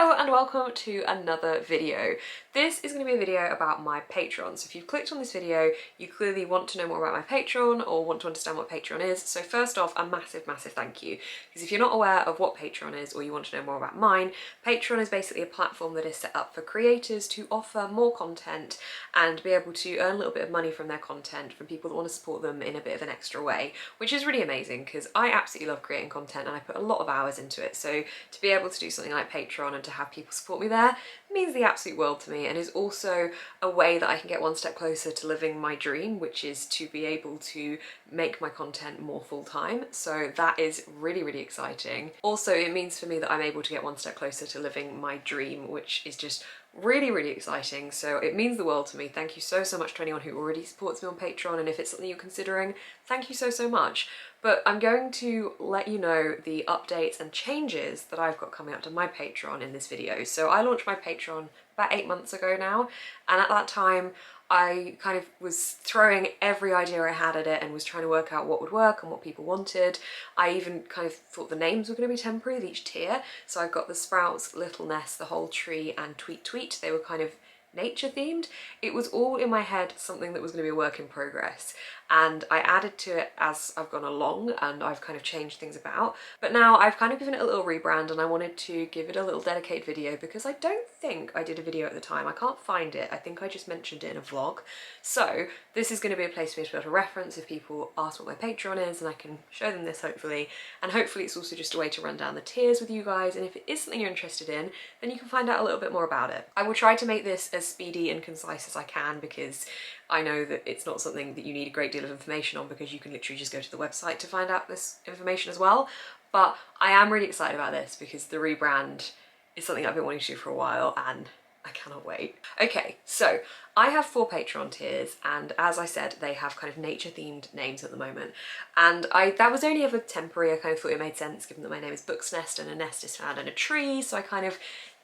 Hello and welcome to another video. This is going to be a video about my Patreon. So if you've clicked on this video, you clearly want to know more about my Patreon or want to understand what Patreon is. So first off, a massive thank you. Because if you're not aware of what Patreon is or you want to know more about mine, Patreon is basically a platform that is set up for creators to offer more content and be able to earn a little bit of money from their content from people that want to support them in a bit of an extra way, which is really amazing because I absolutely love creating content and I put a lot of hours into it. So to be able to do something like Patreon and to have people support me there means the absolute world to me, and is also a way that I can get one step closer to living my dream, which is to be able to make my content more full-time. So that is really exciting. Also, it means for me that I'm able to get one step closer to living my dream, which is just really exciting. So it means the world to me. Thank you so much to anyone who already supports me on Patreon, and if it's something you're considering, thank you so much. But I'm going to let you know the updates and changes that I've got coming up to my Patreon in this video. So I launched my Patreon about 8 months ago now, and at that time I kind of was throwing every idea I had at it and was trying to work out what would work and what people wanted. I even kind of thought the names were going to be temporary of each tier. So I've got the Sprouts, Little Nest, the Whole Tree and Tweet. They were kind of nature themed. It was all in my head something that was going to be a work in progress, and I added to it as I've gone along and I've kind of changed things about. But now I've kind of given it a little rebrand and I wanted to give it a little dedicated video because I don't think I did a video at the time. I can't find it. I think I just mentioned it in a vlog. So this is going to be a place for me to be able to reference if people ask what my Patreon is, and I can show them this hopefully. And hopefully it's also just a way to run down the tiers with you guys, and if it is something you're interested in, then you can find out a little bit more about it. I will try to make this as speedy and concise as I can, because I know that it's not something that you need a great deal of information on, because you can literally just go to the website to find out this information as well. But I am really excited about this because the rebrand is something I've been wanting to do for a while and I cannot wait. Okay, so I have 4 Patreon tiers, and as I said, they have kind of nature themed names at the moment. And that was only ever temporary. I kind of thought it made sense given that my name is Book's Nest and a nest is found in a tree. So I kind of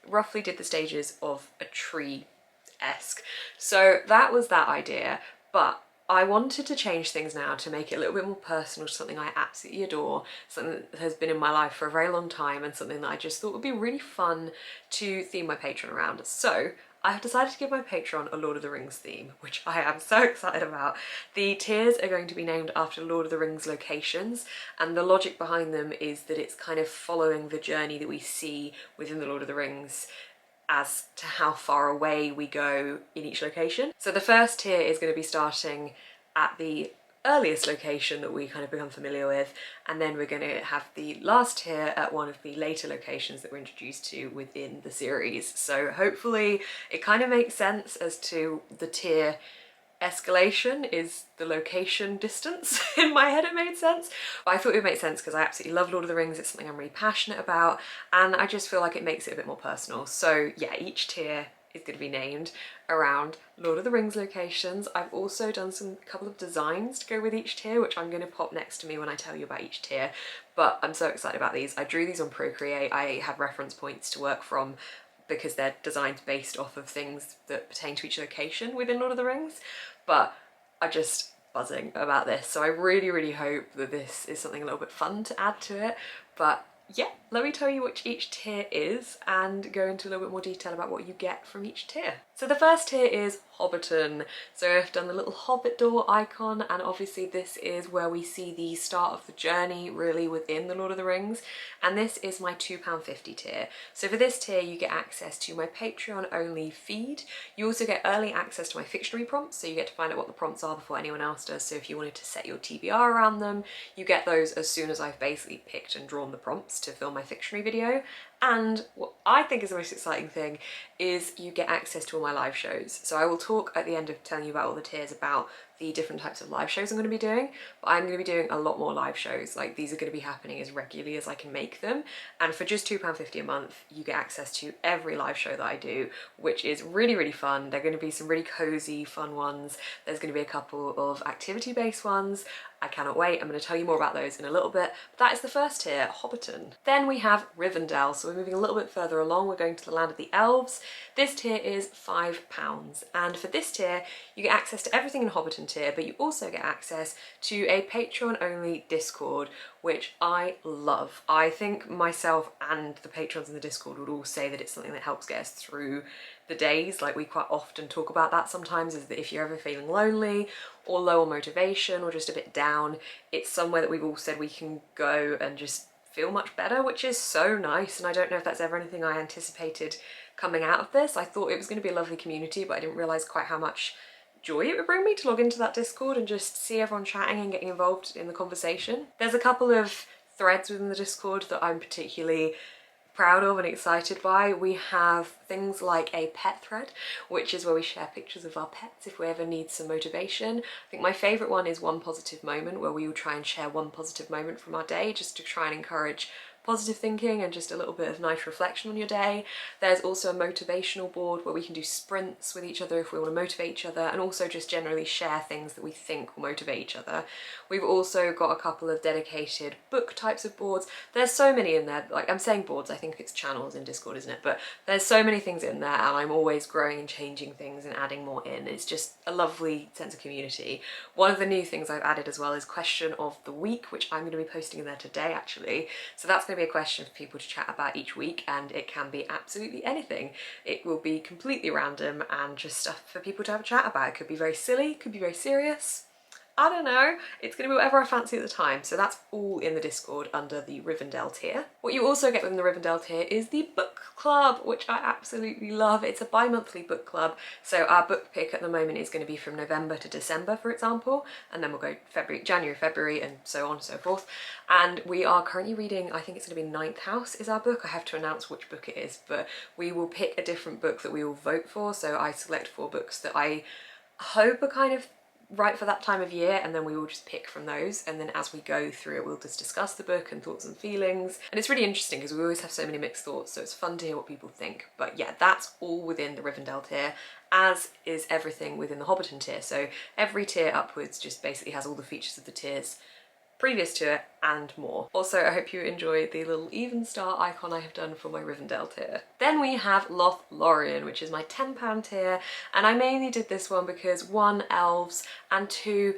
roughly did the stages of a tree-esque. So that was that idea, but I wanted to change things now to make it a little bit more personal to something I absolutely adore, something that has been in my life for a very long time, and something that I just thought would be really fun to theme my Patreon around. So I have decided to give my Patreon a Lord of the Rings theme, which I am so excited about. The tiers are going to be named after Lord of the Rings locations, and the logic behind them is that it's kind of following the journey that we see within the Lord of the Rings as to how far away we go in each location. So the first tier is going to be starting at the earliest location that we kind of become familiar with, and then we're going to have the last tier at one of the later locations that we're introduced to within the series. So hopefully it kind of makes sense as to the tier escalation is the location distance. In my head it made sense, but I thought it would make sense because I absolutely love Lord of the Rings. It's something I'm really passionate about, and I just feel like it makes it a bit more personal. So yeah, each tier is going to be named around Lord of the Rings locations. I've also done a couple of designs to go with each tier, which I'm going to pop next to me when I tell you about each tier, but I'm so excited about these. I drew these on Procreate. I had reference points to work from because they're designs based off of things that pertain to each location within Lord of the Rings, but I'm just buzzing about this. So I really hope that this is something a little bit fun to add to it. But yeah, let me tell you what each tier is and go into a little bit more detail about what you get from each tier. So the first tier is Hobbiton. So I've done the little hobbit door icon, and obviously this is where we see the start of the journey really within the Lord of the Rings, and this is my £2.50 tier. So for this tier you get access to my Patreon only feed. You also get early access to my Fictionary prompts, so you get to find out what the prompts are before anyone else does. So if you wanted to set your TBR around them, you get those as soon as I've basically picked and drawn the prompts to film my Fictionary video. And what I think is the most exciting thing is you get access to all my live shows. So I will talk at the end of telling you about all the tiers about the different types of live shows I'm going to be doing, but I'm going to be doing a lot more live shows. Like, these are going to be happening as regularly as I can make them, and for just £2.50 a month you get access to every live show that I do, which is really fun. They're going to be some really cozy fun ones. There's going to be a couple of activity based ones. I cannot wait. I'm going to tell you more about those in a little bit. But that is the first tier, Hobbiton. Then we have Rivendell. So so we're moving a little bit further along. We're going to the land of the Elves. This tier is £5, and for this tier you get access to everything in Hobbiton tier, but you also get access to a Patreon only Discord, which I love. I think myself and the patrons in the Discord would all say that it's something that helps get us through the days. Like, we quite often talk about that sometimes, is that if you're ever feeling lonely or low on motivation or just a bit down, it's somewhere that we've all said we can go and just feel much better, which is so nice. And I don't know if that's ever anything I anticipated coming out of this. I thought it was going to be a lovely community, but I didn't realise quite how much joy it would bring me to log into that Discord and just see everyone chatting and getting involved in the conversation. There's a couple of threads within the Discord that I'm particularly proud of and excited by. We have things like a pet thread, which is where we share pictures of our pets if we ever need some motivation. I think my favourite one is One Positive Moment, where we will try and share one positive moment from our day just to try and encourage positive thinking and just a little bit of nice reflection on your day. There's also a motivational board where we can do sprints with each other if we want to motivate each other, and also just generally share things that we think will motivate each other. We've also got a couple of dedicated book types of boards. There's so many in there. Like, I'm saying boards, I think it's channels in Discord, isn't it? But there's so many things in there, and I'm always growing and changing things and adding more in. It's just a lovely sense of community. One of the new things I've added as well is question of the week, which I'm going to be posting in there today actually. So that's going to be a question for people to chat about each week, and it can be absolutely anything. It will be completely random and just stuff for people to have a chat about. It could be very silly, could be very serious. I don't know, it's going to be whatever I fancy at the time. So that's all in the Discord under the Rivendell tier. What you also get within the Rivendell tier is the book club, which I absolutely love. It's a bi-monthly book club. So our book pick at the moment is going to be from November to December, for example, and then we'll go January, February, and so on and so forth. And we are currently reading, I think it's going to be Ninth House is our book. I have to announce which book it is, but we will pick a different book that we will vote for. So I select 4 books that I hope are kind of right for that time of year, and then we will just pick from those, and then as we go through it we'll just discuss the book and thoughts and feelings. And it's really interesting because we always have so many mixed thoughts, so it's fun to hear what people think. But yeah, that's all within the Rivendell tier, as is everything within the Hobbiton tier. So every tier upwards just basically has all the features of the tiers previous to it and more. Also, I hope you enjoy the little even star icon I have done for my Rivendell tier. Then we have Lothlorien, which is my £10 tier, and I mainly did this one because 1, Elves, and 2,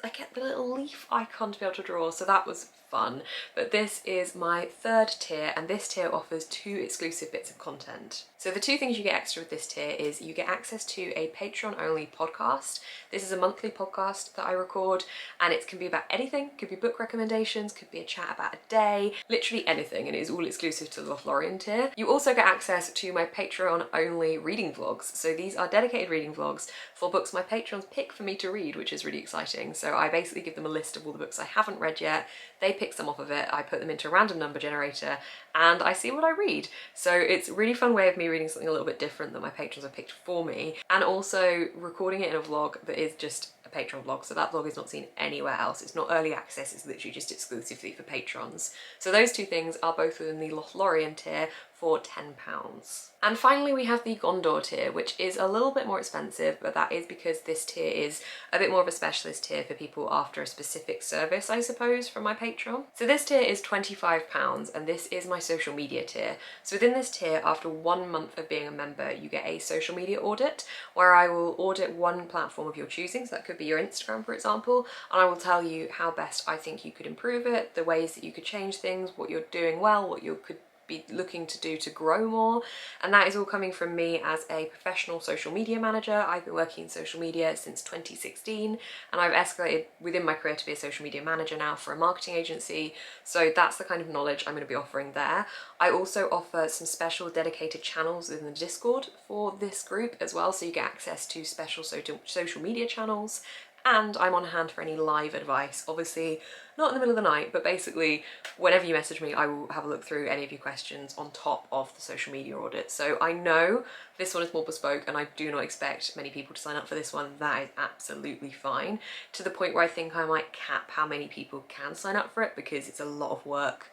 I get the little leaf icon to be able to draw, so that was fun. But this is my 3rd tier, and this tier offers 2 exclusive bits of content. So the 2 things you get extra with this tier is you get access to a Patreon only podcast. This is a monthly podcast that I record, and it can be about anything. Could be book recommendations, could be a chat about a day, literally anything, and it is all exclusive to the Lothlorien tier. You also get access to my Patreon only reading vlogs. So these are dedicated reading vlogs for books my patrons pick for me to read, which is really exciting. So I basically give them a list of all the books I haven't read yet. They pick some off of it, I put them into a random number generator, and I see what I read. So it's a really fun way of me reading something a little bit different that my patrons have picked for me, and also recording it in a vlog that is just a Patreon vlog, so that vlog is not seen anywhere else. It's not early access, it's literally just exclusively for patrons. So those 2 things are both within the Lothlorien tier for £10. And finally we have the Gondor tier, which is a little bit more expensive, but that is because this tier is a bit more of a specialist tier for people after a specific service, I suppose, from my Patreon. So this tier is £25, and this is my social media tier. So within this tier, after 1 month of being a member, you get a social media audit, where I will audit one platform of your choosing. So that could be your Instagram, for example, and I will tell you how best I think you could improve it, the ways that you could change things, what you're doing well, what you could be looking to do to grow more. And that is all coming from me as a professional social media manager. I've been working in social media since 2016, and I've escalated within my career to be a social media manager now for a marketing agency. So that's the kind of knowledge I'm going to be offering there. I also offer some special dedicated channels within the Discord for this group as well, so you get access to special social media channels, and I'm on hand for any live advice. Obviously not in the middle of the night, but basically whenever you message me I will have a look through any of your questions on top of the social media audit. So I know this one is more bespoke, and I do not expect many people to sign up for this one. That is absolutely fine, to the point where I think I might cap how many people can sign up for it, because it's a lot of work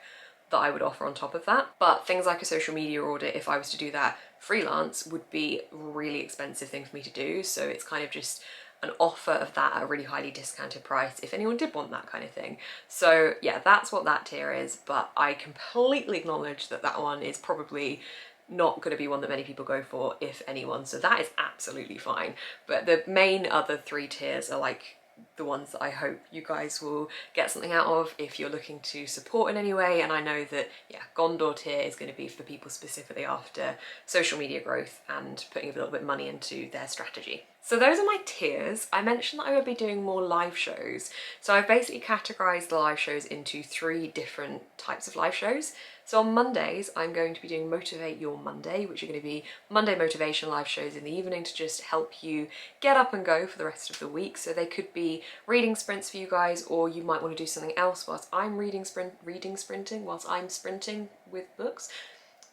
that I would offer on top of that. But things like a social media audit, if I was to do that freelance, would be a really expensive thing for me to do. So it's kind of just an offer of that at a really highly discounted price if anyone did want that kind of thing. So yeah, that's what that tier is, but I completely acknowledge that that one is probably not going to be one that many people go for, if anyone, so that is absolutely fine. But the main other 3 tiers are like the ones that I hope you guys will get something out of if you're looking to support in any way. And I know that, yeah, Gondor Tier is going to be for people specifically after social media growth and putting a little bit of money into their strategy. So those are my tiers. I mentioned that I would be doing more live shows. So I've basically categorized the live shows into 3 different types of live shows. So on Mondays, I'm going to be doing Motivate Your Monday, which are going to be Monday motivation live shows in the evening to just help you get up and go for the rest of the week. So they could be reading sprints for you guys, or you might want to do something else whilst I'm sprinting whilst I'm sprinting with books.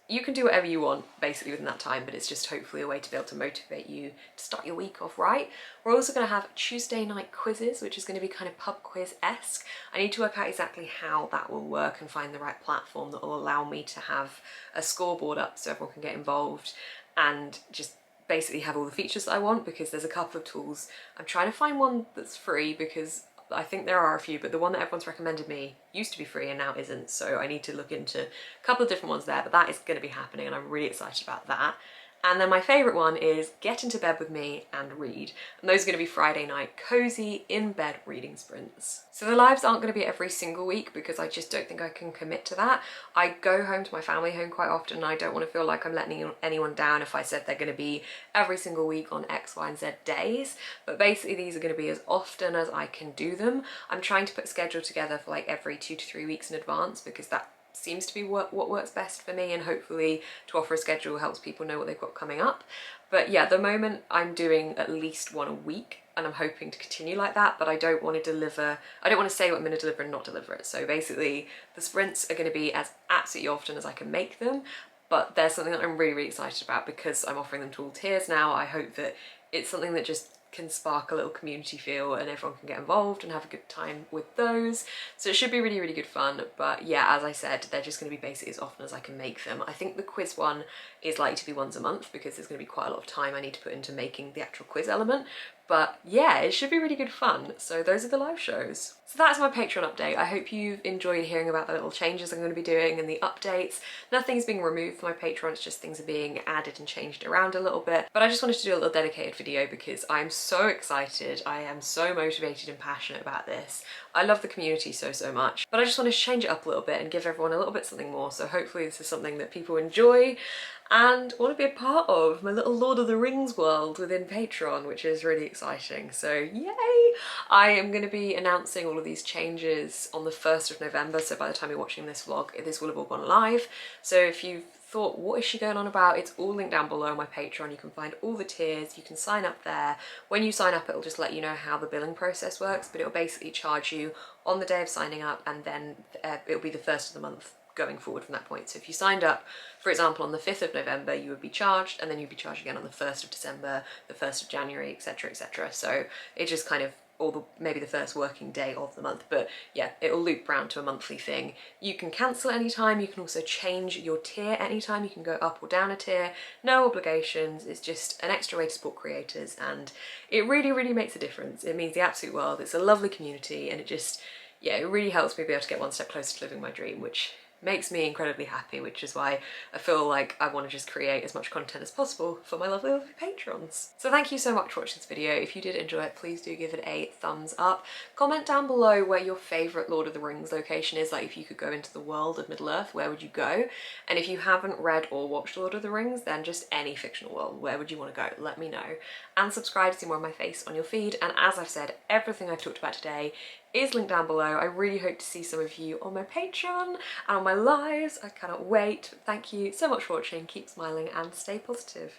You can do whatever you want basically within that time, but it's just hopefully a way to be able to motivate you to start your week off right. We're also going to have Tuesday night quizzes, which is going to be kind of pub quiz-esque. I need to work out exactly how that will work and find the right platform that will allow me to have a scoreboard up so everyone can get involved and just basically have all the features that I want, because there's a couple of tools. I'm trying to find one that's free because I think there are a few, but the one that everyone's recommended me used to be free and now isn't, so I need to look into a couple of different ones there, but that is going to be happening and I'm really excited about that. And then my favourite one is Get into Bed with Me and Read. And those are going to be Friday night cozy in-bed reading sprints. So the lives aren't going to be every single week because I just don't think I can commit to that. I go home to my family home quite often and I don't want to feel like I'm letting anyone down if I said they're going to be every single week on X, Y and Z days. But basically these are going to be as often as I can do them. I'm trying to put a schedule together for like every 2 to 3 weeks in advance because that seems to be what works best for me, and hopefully to offer a schedule helps people know what they've got coming up. But yeah, at the moment I'm doing at least 1 a week and I'm hoping to continue like that, but I don't want to say what I'm going to deliver and not deliver it. So basically the sprints are going to be as absolutely often as I can make them, but there's something that I'm really, really excited about because I'm offering them to all tiers now. I hope that it's something that just can spark a little community feel and everyone can get involved and have a good time with those. So it should be really, really good fun. But yeah, as I said, they're just going to be basically as often as I can make them. I think the quiz one is likely to be once a month because there's going to be quite a lot of time I need to put into making the actual quiz element. But yeah, it should be really good fun. So those are the live shows. So that's my Patreon update. I hope you've enjoyed hearing about the little changes I'm going to be doing and the updates. Nothing's being removed from my Patreon, it's just things are being added and changed around a little bit. But I just wanted to do a little dedicated video because I'm so excited. I am so motivated and passionate about this. I love the community so, so much. But I just want to change it up a little bit and give everyone a little bit something more. So hopefully this is something that people enjoy and want to be a part of my little Lord of the Rings world within Patreon, which is really exciting. So yay! I am going to be announcing all of these changes on the 1st of November, so by the time you're watching this vlog, this will have all gone live. So if you've thought, what is she going on about? It's all linked down below on my Patreon. You can find all the tiers, you can sign up there. When you sign up, it'll just let you know how the billing process works, but it'll basically charge you on the day of signing up, and then it'll be the 1st of the month going forward from that point. So if you signed up, for example, on the 5th of November, you would be charged, and then you'd be charged again on the 1st of December, the 1st of January, etc, etc. So it just kind of, or maybe the first working day of the month, but yeah, it'll loop round to a monthly thing. You can cancel anytime, you can also change your tier anytime, you can go up or down a tier, no obligations. It's just an extra way to support creators, and it really, really makes a difference. It means the absolute world. It's a lovely community, and it just, yeah, it really helps me be able to get one step closer to living my dream, which makes me incredibly happy, which is why I feel like I want to just create as much content as possible for my lovely patrons. So thank you so much for watching this video. If you did enjoy it, please do give it a thumbs up. Comment down below where your favourite Lord of the Rings location is, like if you could go into the world of Middle-earth, where would you go? And if you haven't read or watched Lord of the Rings, then just any fictional world, where would you want to go? Let me know. And subscribe to see more of my face on your feed. And as I've said, everything I've talked about today is linked down below. I really hope to see some of you on my Patreon and on my lives. I cannot wait. Thank you so much for watching. Keep smiling and stay positive.